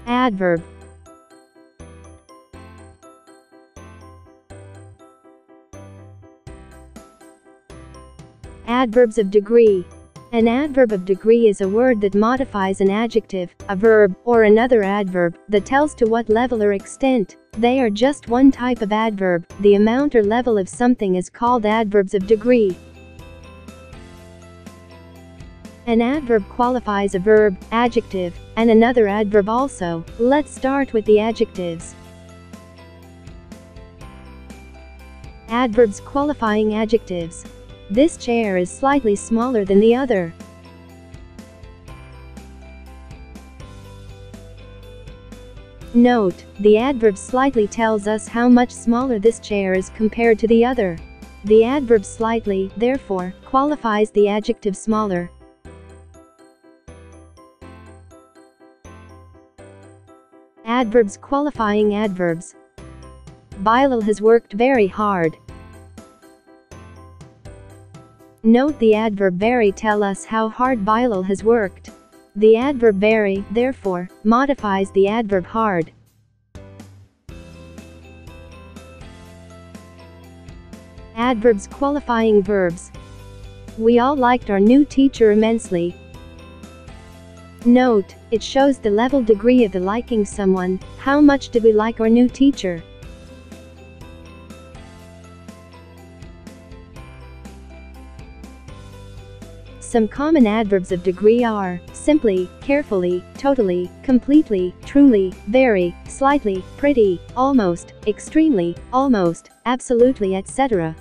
Adverb. Adverbs of degree. An adverb of degree is a word that modifies an adjective, a verb, or another adverb, that tells to what level or extent. They are just one type of adverb. The amount or level of something is called adverbs of degree. An adverb qualifies a verb, adjective, and another adverb also. Let's start with the adjectives. Adverbs qualifying adjectives. This chair is slightly smaller than the other. Note, the adverb slightly tells us how much smaller this chair is compared to the other. The adverb slightly, therefore, qualifies the adjective smaller. Adverbs qualifying adverbs. Bilal has worked very hard. Note the adverb very tell us how hard Bilal has worked. The adverb very, therefore, modifies the adverb hard. Adverbs qualifying verbs. We all liked our new teacher immensely. Note, it shows the level degree of the liking someone. How much did we like our new teacher? Some common adverbs of degree are simply, carefully, totally, completely, truly, very, slightly, pretty, almost, extremely, almost, absolutely, etc.